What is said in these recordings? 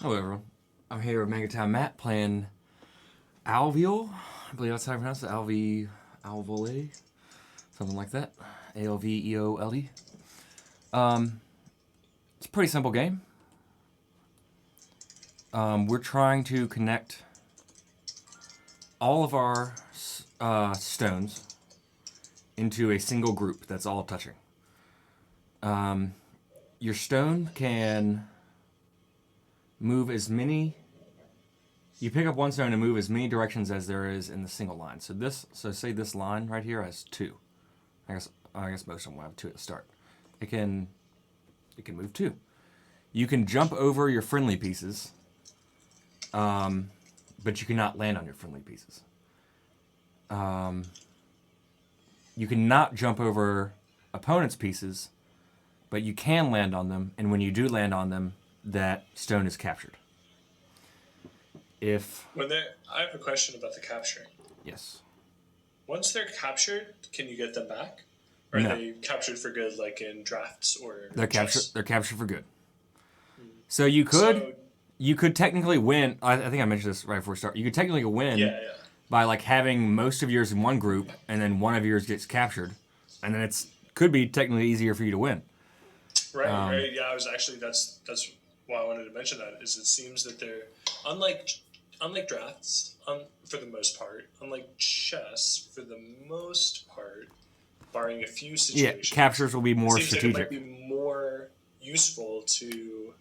Hello, everyone. I'm here with MangoTownMatt playing Alveole. I believe that's how you pronounce it. Alveole, something like that. Alveole. It's a pretty simple game. We're trying to connect all of our stones into a single group that's all touching. Your stone can move as many. You pick up one stone and move as many directions as there is in the single line. So say this line right here has two. I guess most of them will have two at the start. It can move two. You can jump over your friendly pieces, but you cannot land on your friendly pieces. You cannot jump over opponent's pieces, but you can land on them, and when you do land on them, that stone is captured. I have a question about the capturing. Yes. Once they're captured, can you get them back? Or are they captured for good, like in drafts or? They're captured for good. So you could technically win. I think I mentioned this right before we start. You could technically win by like having most of yours in one group, and then one of yours gets captured, and then could be technically easier for you to win. Right. Yeah, I was actually that's why I wanted to mention that. Is it seems that they're unlike drafts, for the most part, unlike chess for the most part, barring a few situations. Yeah, captures will be more strategic. Like it might be more useful to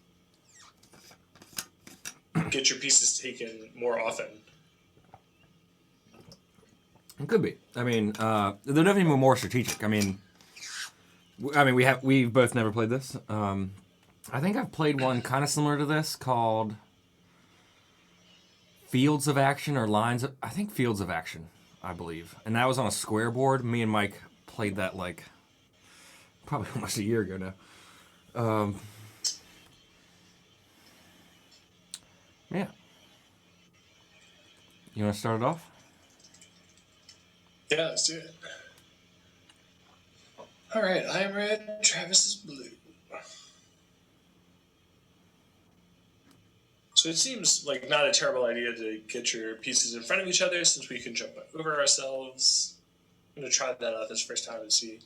get your pieces taken more often. It could be. I mean, they're definitely more strategic. I mean, we've both never played this. I think I've played one kind of similar to this called Fields of Action or I think Fields of Action, I believe. And that was on a square board. Me and Mike played that like probably almost a year ago now. Yeah. You want to start it off? Yeah, let's do it. All right, I'm red, Travis is blue. So it seems like not a terrible idea to get your pieces in front of each other since we can jump over ourselves. I'm going to try that out this first time and see.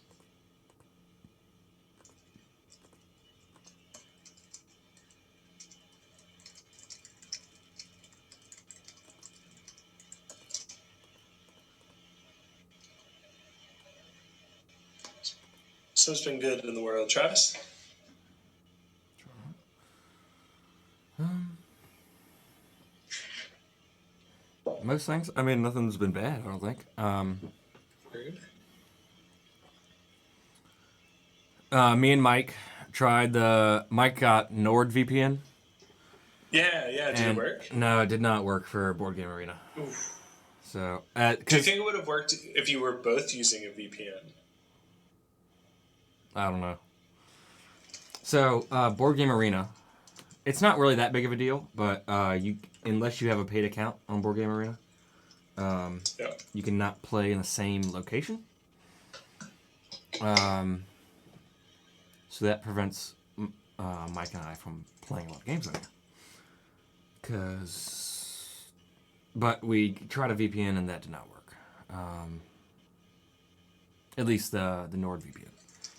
So it's been good in the world. Travis? Most things. I mean, nothing's been bad, I don't think. Weird. Me and Mike tried Mike got NordVPN. Yeah. Did it work? No, it did not work for Board Game Arena. Oof. So, do you think it would have worked if you were both using a VPN? I don't know. So, Board Game Arena, it's not really that big of a deal, but unless you have a paid account on Board Game Arena, you cannot play in the same location. So that prevents Mike and I from playing a lot of games on here. But we tried a VPN and that did not work. At least the NordVPN.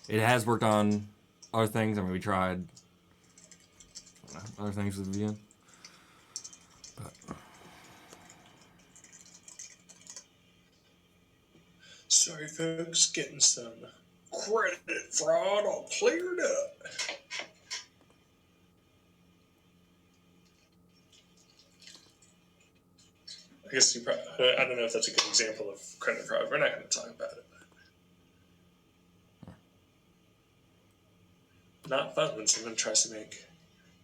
It has worked on other things. I mean, we tried other things with VPN. But sorry, folks, getting some credit fraud all cleared up. I guess I don't know if that's a good example of credit fraud. We're not going to talk about it. Not fun when someone tries to make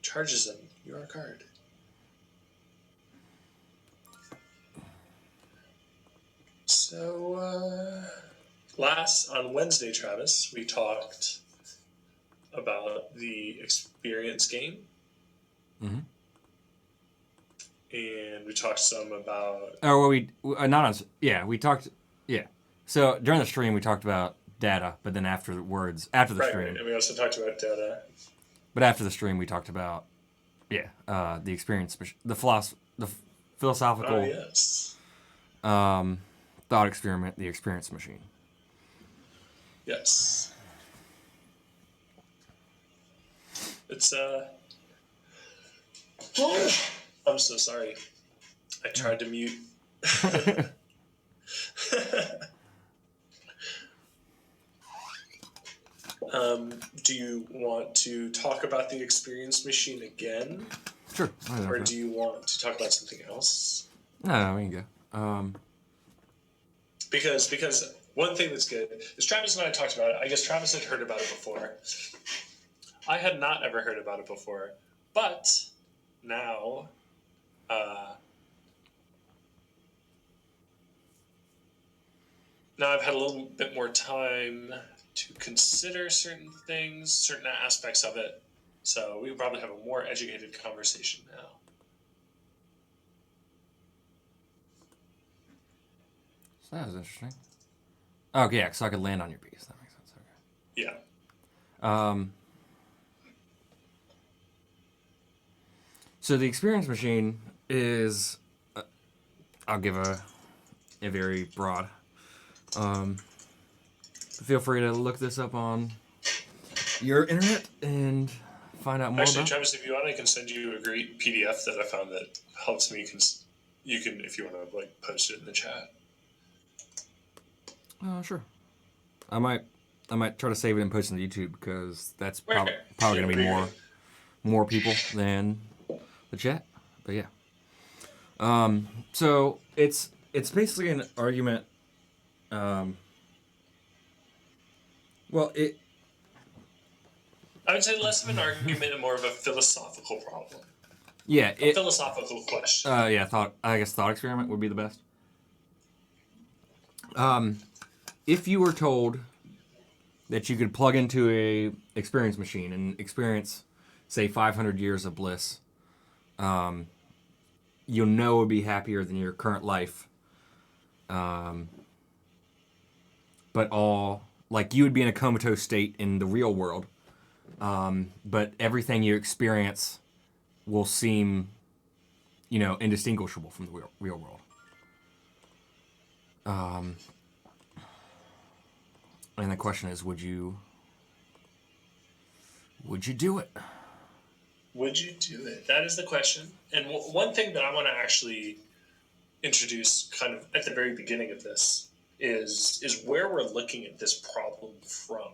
charges on your card. So, on Wednesday, Travis, we talked about the experience game. Mm-hmm. And we talked some about... we talked... Yeah. So, during the stream, we talked about data, but then after the stream... Right, and we also talked about data. But after the stream, we talked about Yeah, the experience, the philosophical Oh yes. thought experiment, the experience machine. Yes. It's I'm so sorry. I tried to mute. Do you want to talk about the experience machine again? Sure. Or do you want to talk about something else? No, we can go. Because one thing that's good is Travis and I talked about it. I guess Travis had heard about it before. I had not ever heard about it before. But now I've had a little bit more time to consider certain things, certain aspects of it. So we probably have a more educated conversation now. So that was interesting. Oh, yeah, so I could land on your piece. That makes sense. Okay. Yeah. So the experience machine is, I'll give a very broad. Feel free to look this up on your internet and find out more about. Travis, if you want, I can send you a great PDF that I found that helps me. You can, if you want to, like, post it in the chat. Sure. I might try to save it and post it on YouTube because that's probably going to be more people than the chat. But yeah. So it's basically an argument. I would say less of an argument and more of a philosophical problem. Yeah, philosophical question. I guess thought experiment would be the best. If you were told that you could plug into a experience machine and experience, say, 500 years of bliss, you'll know it would be happier than your current life. But you would be in a comatose state in the real world. But everything you experience will seem, indistinguishable from the real world. And the question is, would you do it? Would you do it? That is the question. And one thing that I want to actually introduce kind of at the very beginning of this is where we're looking at this problem from.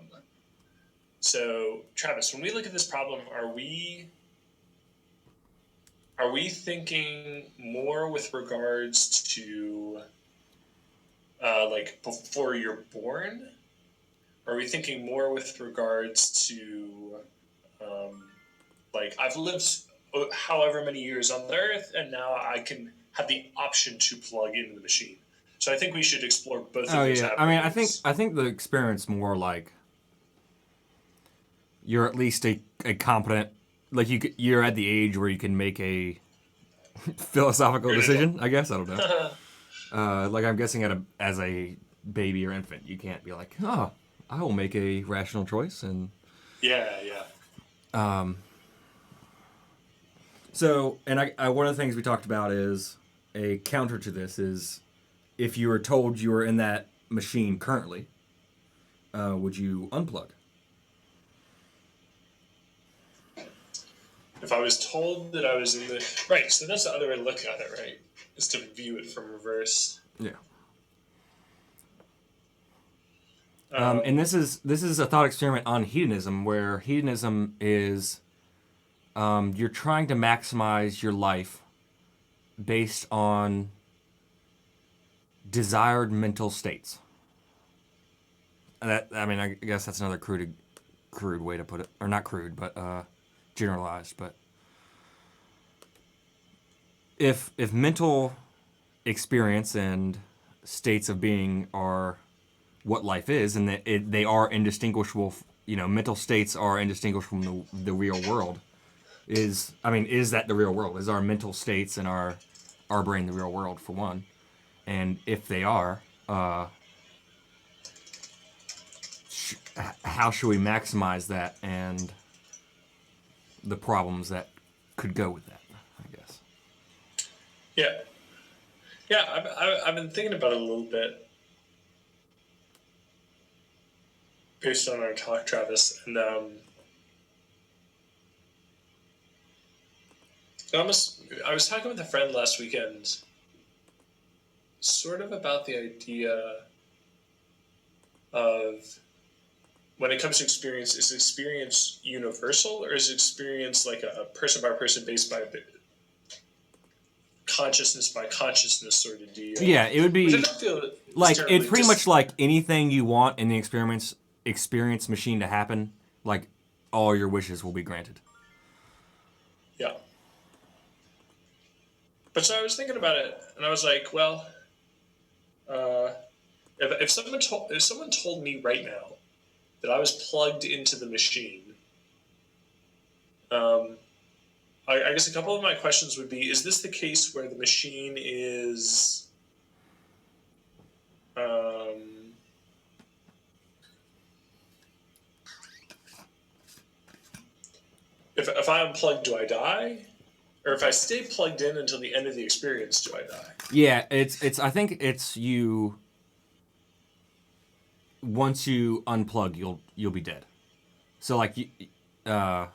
So, Travis, when we look at this problem, are we thinking more with regards to like before you're born? Are we thinking more with regards to like I've lived however many years on the earth and now I can have the option to plug into the machine? So I think we should explore both of those avenues. I mean, I think the experience more like you're at least a competent, like you're at the age where you can make a philosophical decision. I guess I don't know. Like I'm guessing as a baby or infant, you can't be like, oh, I will make a rational choice and. Yeah. So, and I one of the things we talked about is a counter to this is if you were told you were in that machine currently, would you unplug? If I was told that I was in the... Right, so that's the other way to look at it, right? Is to view it from reverse. Yeah. And this is a thought experiment on hedonism, where hedonism is you're trying to maximize your life based on desired mental states. And I guess that's another crude way to put it, or not crude, but generalized. But if mental experience and states of being are what life is, and that they are indistinguishable, mental states are indistinguishable from the real world. Is that the real world? Is our mental states and our brain the real world, for one? And if they are, how should we maximize that and the problems that could go with that, I guess. Yeah. Yeah, I've been thinking about it a little bit based on our talk, Travis, and I was talking with a friend last weekend, sort of about the idea of when it comes to experience, is experience universal or is experience like a person by person based by consciousness by consciousness sort of deal? Yeah, it would be which I don't feel like it's pretty much like anything you want in the experience machine to happen. Like all your wishes will be granted. Yeah. But so I was thinking about it, and I was like, well, if someone told me right now that I was plugged into the machine, I guess a couple of my questions would be: is this the case where the machine is if I unplug, do I die? Or if I stay plugged in until the end of the experience, do I die? Yeah, it's. I think it's you. Once you unplug, you'll be dead. So like in the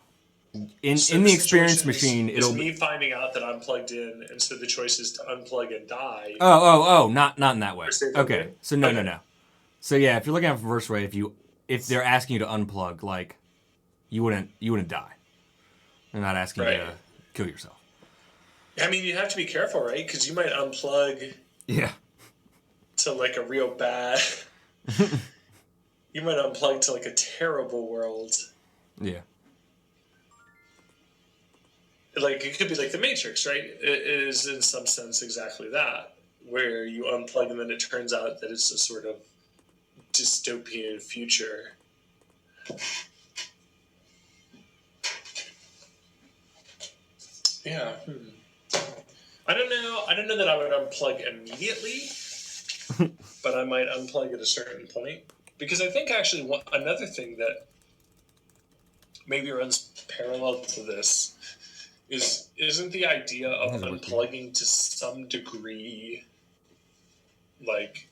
experience machine, it'll be me finding out that I'm plugged in, and so the choice is to unplug and die. Not in that way. Okay, so no. So yeah, if you're looking at it from reverse way, if they're asking you to unplug, like you wouldn't die. They're not asking you to kill yourself. I mean, you have to be careful, right? Because you might unplug. Yeah. To like a real bad. You might unplug to like a terrible world. Yeah. Like it could be like the Matrix, right? It is in some sense exactly that, where you unplug and then it turns out that it's a sort of dystopian future. Yeah. I don't know that I would unplug immediately, but I might unplug at a certain point. Because I think actually another thing that maybe runs parallel to this isn't the idea of unplugging to some degree like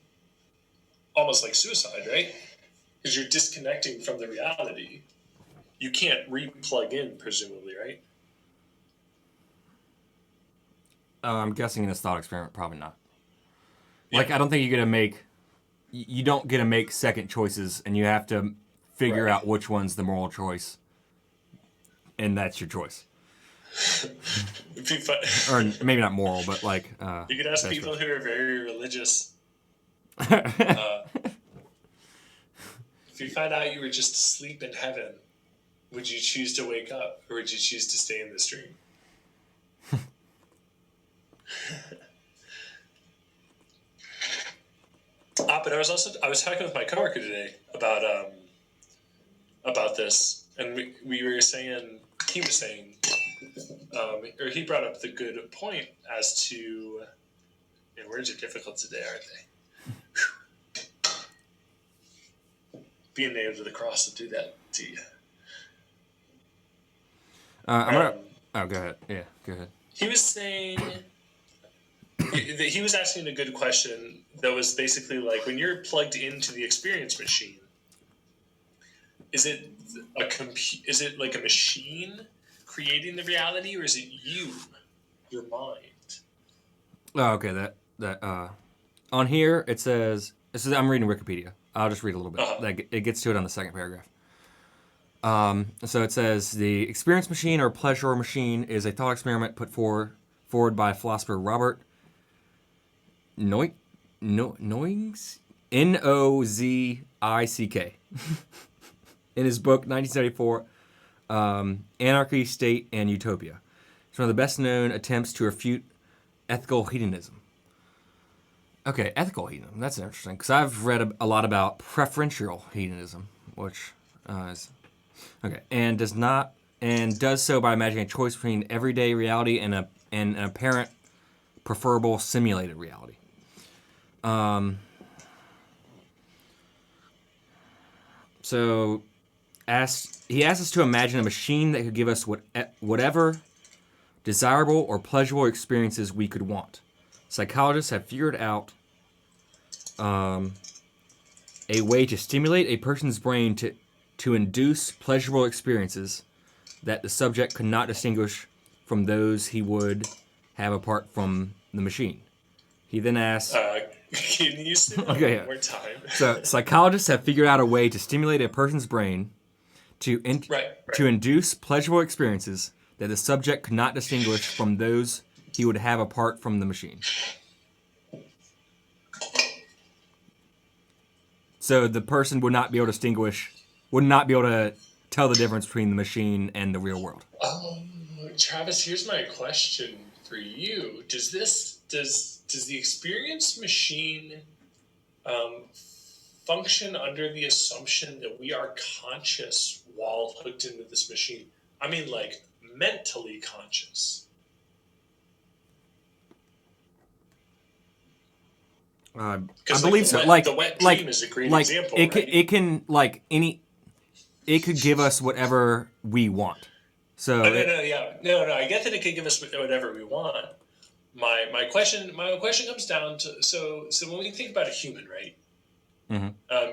almost like suicide, right? Because you're disconnecting from the reality. You can't re-plug in, presumably, right? I'm guessing in this thought experiment, probably not. Yeah. Like, I don't think you don't get to make second choices, and you have to figure out which one's the moral choice, and that's your choice. Or maybe not moral, but like... you could ask people who are very religious. If you found out you were just asleep in heaven, would you choose to wake up, or would you choose to stay in this dream? But I was talking with my coworker today about this, and we were saying, he was saying, or he brought up the good point as to, words are difficult today, aren't they? Being nailed to the cross will do that to you. Go ahead. Yeah, go ahead. He was saying... He was asking a good question that was basically like, when you're plugged into the experience machine, is it like a machine creating the reality, or is it your mind? Oh, okay. That on here it says, I'm reading Wikipedia. I'll just read a little bit. Like it gets to it on the second paragraph. So it says the experience machine or pleasure machine is a thought experiment put forward by philosopher Robert Nozick, Nozick, in his book 1974, Anarchy, State, and Utopia. It's one of the best-known attempts to refute ethical hedonism. Okay, ethical hedonism. That's interesting, because I've read a lot about preferential hedonism, which is okay, and does so by imagining a choice between everyday reality and an apparent preferable simulated reality. So he asked us to imagine a machine that could give us whatever desirable or pleasurable experiences we could want. Psychologists have figured out a way to stimulate a person's brain to induce pleasurable experiences that the subject could not distinguish from those he would have apart from the machine. He then asks... Can you say that one more time? So psychologists have figured out a way to stimulate a person's brain to induce pleasurable experiences that the subject could not distinguish from those he would have apart from the machine. So the person would not be able to tell the difference between the machine and the real world. Travis, here's my question for you. Does the experience machine function under the assumption that we are conscious while hooked into this machine? I mean, like, mentally conscious. I believe so. The wet dream is a great example. It could give us whatever we want. So no. I get that it could give us whatever we want. My question comes down to so when we think about a human, right? Mm-hmm.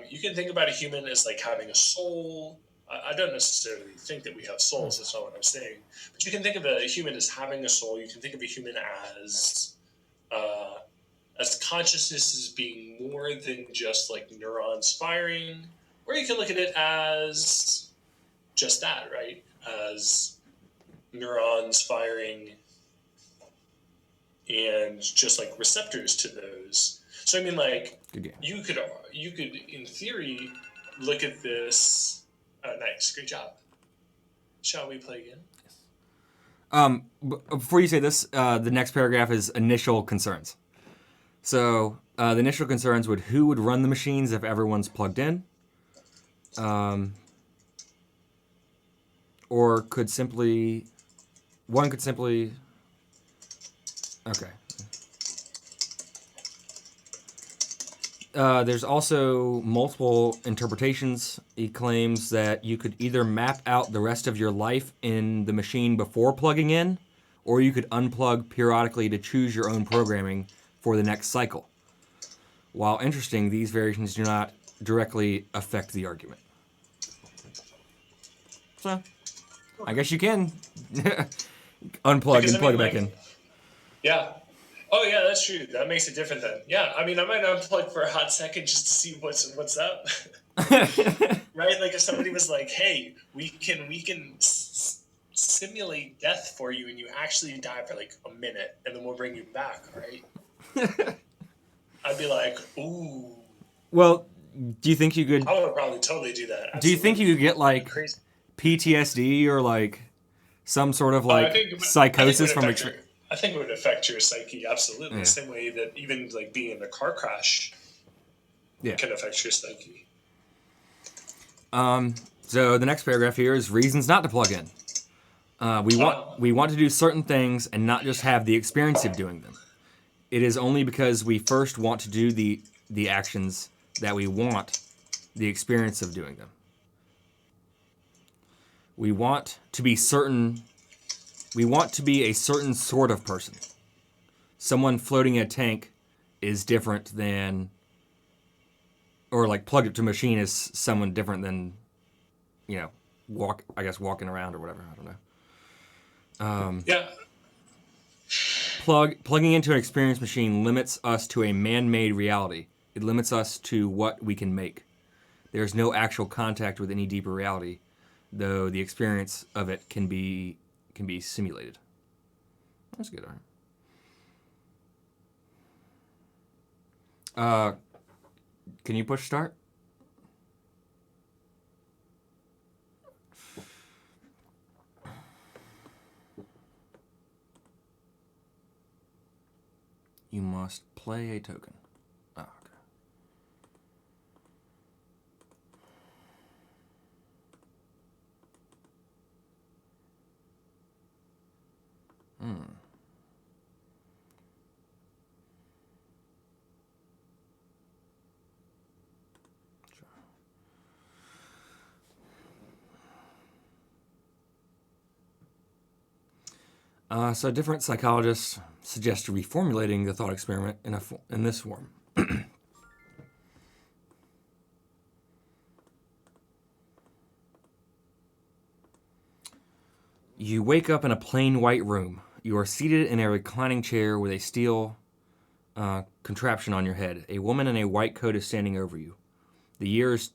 You can think about a human as like having a soul. I don't necessarily think that we have souls. That's not what I'm saying. But you can think of a human as having a soul. You can think of a human as consciousness as being more than just like neurons firing, or you can look at it as just that, right? As neurons firing and just like receptors to those. So I mean, like, you could in theory look at this. Oh, nice, great job. Shall we play again? Before you say this, the next paragraph is initial concerns. So the initial concerns would who would run the machines if everyone's plugged in, or one could simply. Okay. There's also multiple interpretations. He claims that you could either map out the rest of your life in the machine before plugging in, or you could unplug periodically to choose your own programming for the next cycle. While interesting, these variations do not directly affect the argument. So, I guess you can unplug and plug it back in. Yeah. Oh, yeah, that's true. That makes it different then. Yeah, I mean, I might unplug for a hot second just to see what's up. Right? Like if somebody was like, "Hey, we can simulate death for you, and you actually die for like a minute, and then we'll bring you back." Right? I'd be like, "Ooh." Well, do you think you could? I would probably totally do that. Absolutely. Do you think you could get like PTSD or like some sort of like psychosis from? I think it would affect your psyche, absolutely. Yeah. The same way that even like being in a car crash can affect your psyche. So the next paragraph here is reasons not to plug in. We want to do certain things and not just have the experience of doing them. It is only because we first want to do the actions that we want the experience of doing them. We want to be certain. We want to be a certain sort of person. Someone floating in a tank is different than, or like plugged up to a machine is someone different than, walking around or whatever. I don't know. Plugging into an experience machine limits us to a man-made reality. It limits us to what we can make. There's no actual contact with any deeper reality, though the experience of it can be simulated. That's good, all right. Can you push start? You must play a token. Oh, okay. So different psychologists suggest reformulating the thought experiment in this form. You wake up in a plain white room. You are seated in a reclining chair with a steel contraption on your head. A woman in a white coat is standing over you. The year is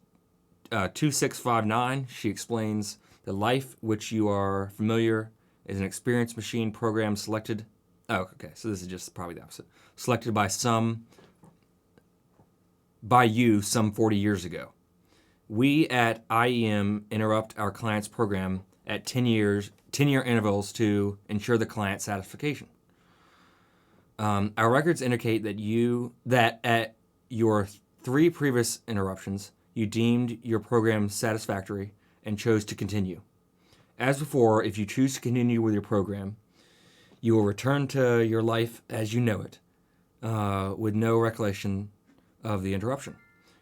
2659. She explains the life which you are familiar is an experience machine program selected. Oh, okay. So this is just probably the opposite. Selected by you some 40 years ago. We at IEM interrupt our client's program at 10-year intervals to ensure the client satisfaction. Our records indicate that at your 3 previous interruptions, you deemed your program satisfactory and chose to continue. As before, if you choose to continue with your program, you will return to your life as you know it, with no recollection of the interruption.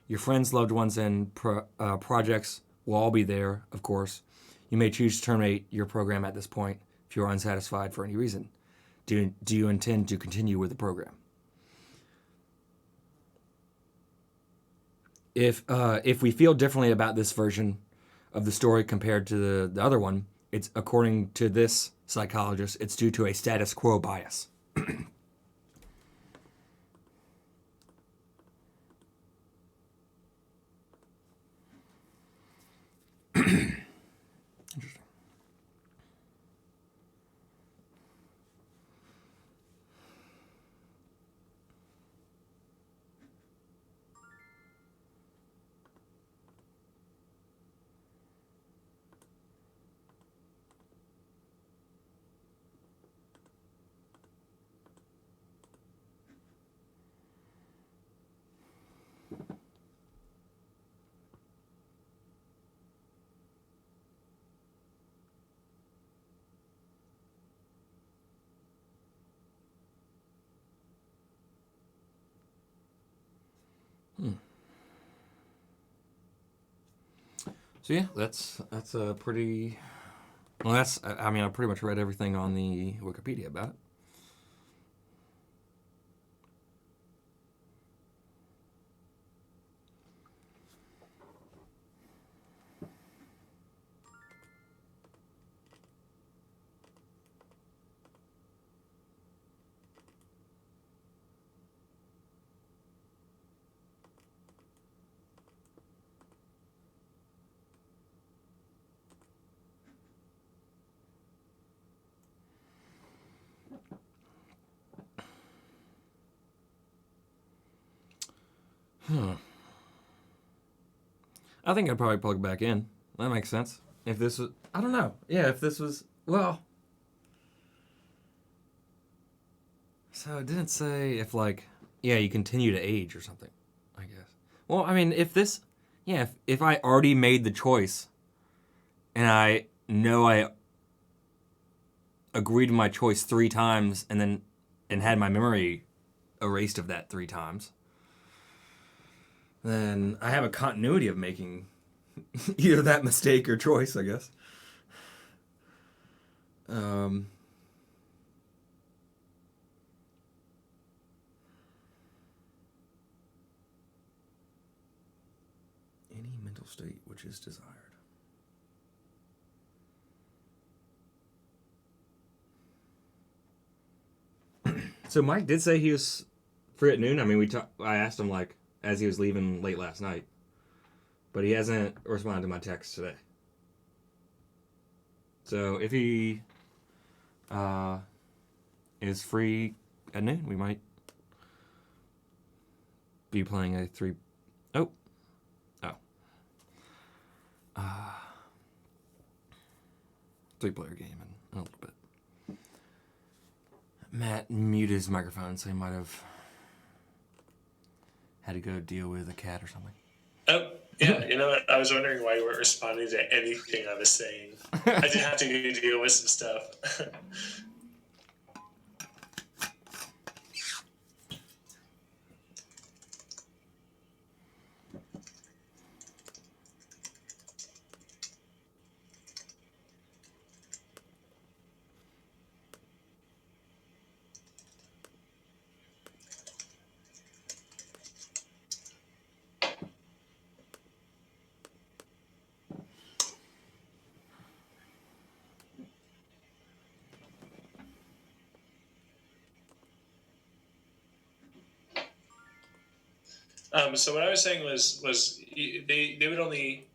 Your friends, loved ones, and projects will all be there, of course. You may choose to terminate your program at this point if you are unsatisfied for any reason. Do you intend to continue with the program? If we feel differently about this version of the story compared to the other one, it's according to this psychologist, it's due to a status quo bias. Interesting. So yeah, that's a pretty. Well, I mean, I pretty much read everything on the Wikipedia about it. I think I'd probably plug back in. That makes sense. If this was, I don't know. Yeah, if this was, well. So it didn't say if you continue to age or something, I guess. Well, I mean, if I already made the choice and I know I agreed to my choice 3 times and had my memory erased of that 3 times, then I have a continuity of making either that mistake or choice, I guess. Any mental state which is desired. So Mike did say he was free at noon. I mean, I asked him as he was leaving late last night, but he hasn't responded to my text today. So if he is free at noon, we might be playing a 3-player game in a little bit. Matt muted his microphone, so he might have had to go deal with a cat or something. Oh, yeah. You know what? I was wondering why you weren't responding to anything I was saying. I did have to go deal with some stuff. So what I was saying was they would only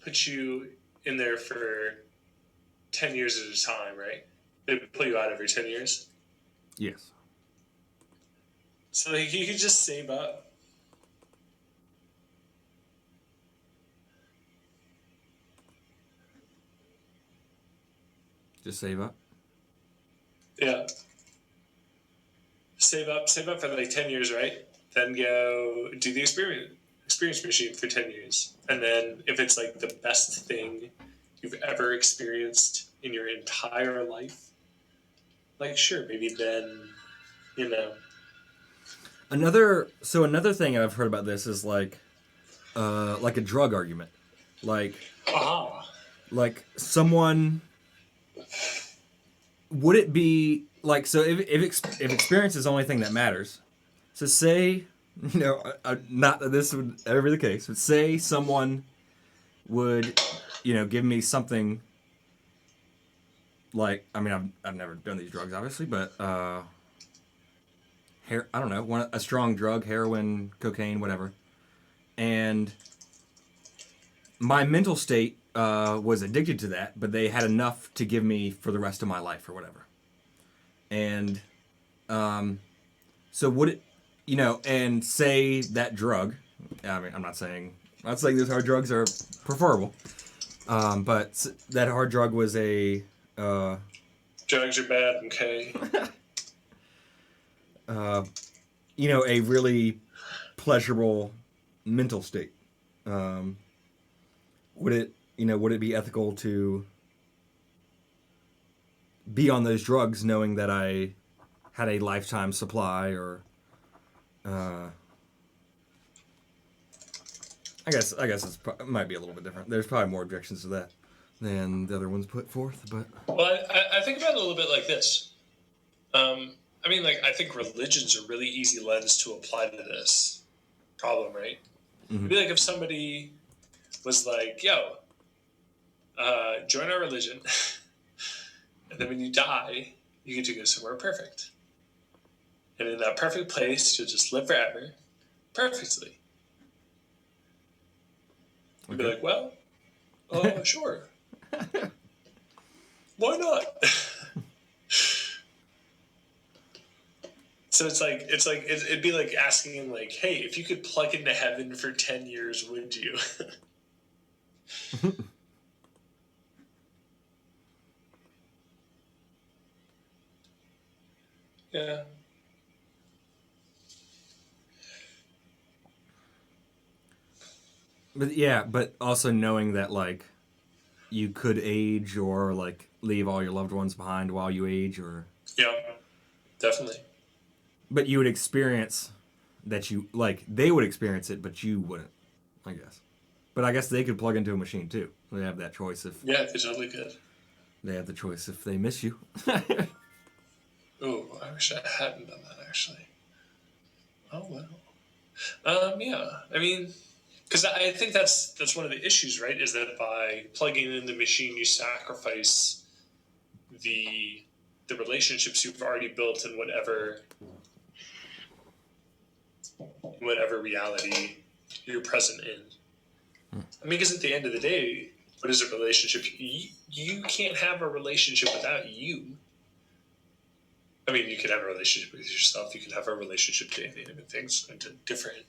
put you in there for 10 years at a time, right? They would pull you out every 10 years. Yes. So like, you could just save up. Just save up. Yeah. Save up for like 10 years, right? Then go do the experience machine for 10 years. And then if it's like the best thing you've ever experienced in your entire life, like sure, maybe then, you know. Another thing I've heard about this is like a drug argument. Like someone, would it be like, so if experience is the only thing that matters, so say, not that this would ever be the case, but say someone would, give me something like, I mean, I've never done these drugs, obviously, but I don't know, a strong drug, heroin, cocaine, whatever, and my mental state was addicted to that, but they had enough to give me for the rest of my life or whatever. And so would it, and say that drug, I mean, I'm not saying those hard drugs are preferable, but that hard drug was a... drugs are bad, okay? A really pleasurable mental state. Would it be ethical to be on those drugs knowing that I had a lifetime supply, or I guess it might be a little bit different. There's probably more objections to that than the other ones put forth, but... Well, I think about it a little bit like this. I mean, like, I think religion's a really easy lens to apply to this problem, right? Mm-hmm. It'd be like if somebody was like, yo, join our religion, and then when you die, you get to go somewhere perfect. And in that perfect place, you'll just live forever, perfectly. You'd be like, well, sure. Why not? So it'd be like asking him, like, hey, if you could plug into heaven for 10 years, would you? Yeah. But also knowing that, like, you could age or, like, leave all your loved ones behind while you age, or... Yeah, definitely. But you would experience that they would experience it, but you wouldn't, I guess. But I guess they could plug into a machine, too. They have that choice if... Yeah, they totally could. They have the choice if they miss you. Oh, I wish I hadn't done that, actually. Oh, well. Yeah, I mean... Because I think that's one of the issues, right? Is that by plugging in the machine, you sacrifice the relationships you've already built in whatever reality you're present in. I mean, because at the end of the day, what is a relationship? You can't have a relationship without you. I mean, you could have a relationship with yourself. You could have a relationship to inanimate things and to different.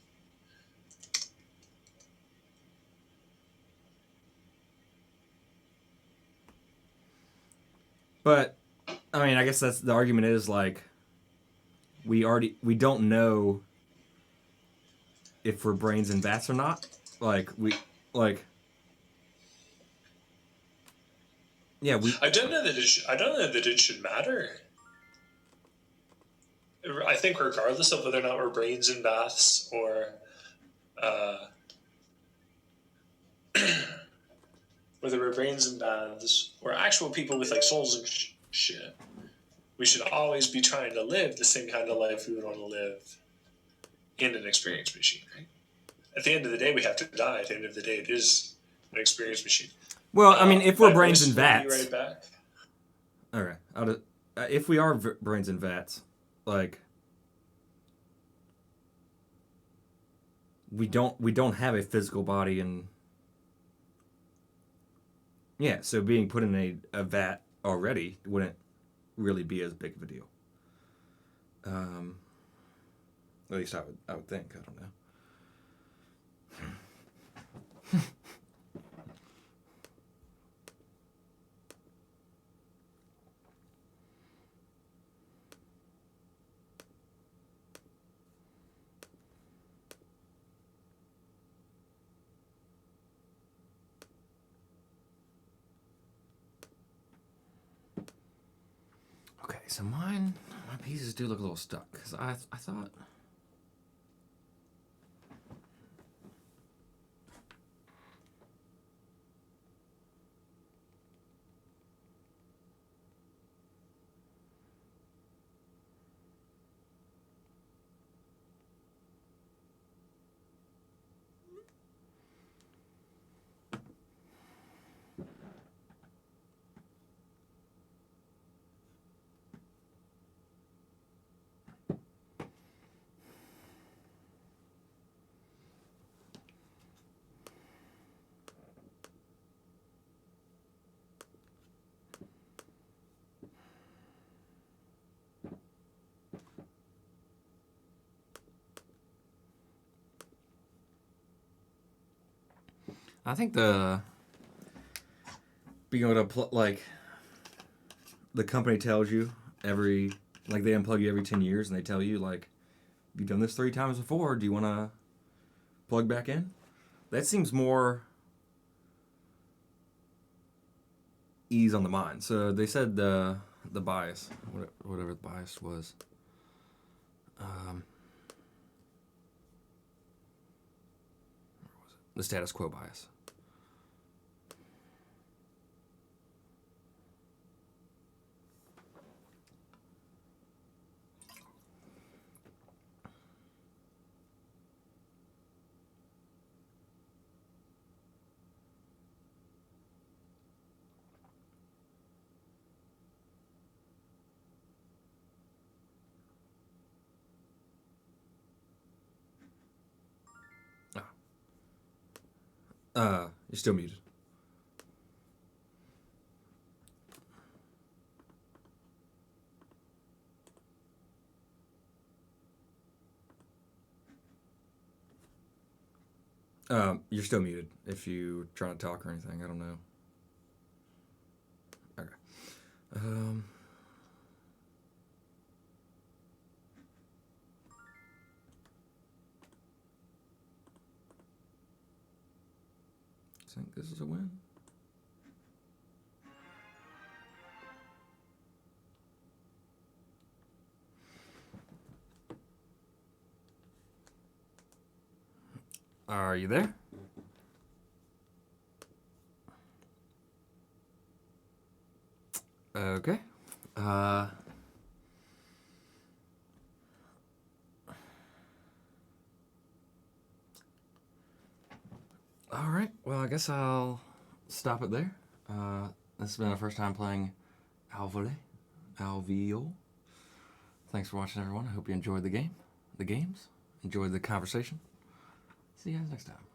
But, I mean, I guess that's the argument is, like, we don't know if we're brains and bats or not. Yeah, I don't know that it should matter. I think regardless of whether or not we're brains and baths or whether we're brains and baths or actual people with like souls and shit, we should always be trying to live the same kind of life we would want to live in an experience machine, right? At the end of the day, we have to die. At the end of the day, it is an experience machine. Well, I mean, if we're brains and vats... Right back. Okay. If we are brains and vats, like... we don't have a physical body, and yeah, so being put in a vat already wouldn't really be as big of a deal. At least I would think. I don't know. Okay, so my pieces do look a little stuck because I thought. I think being able to like the company tells you every they unplug you every 10 years and they tell you like you've done this 3 times before, do you want to plug back in? That seems more ease on the mind. So they said the bias, whatever the bias was. Where was it? The status quo bias. You're still muted. You're still muted if you try to talk or anything. I don't know. Okay. I think this is a win. Are you there? Okay. All right. Well, I guess I'll stop it there. This has been our first time playing Alveole. Thanks for watching, everyone. I hope you enjoyed the games, enjoyed the conversation. See you guys next time.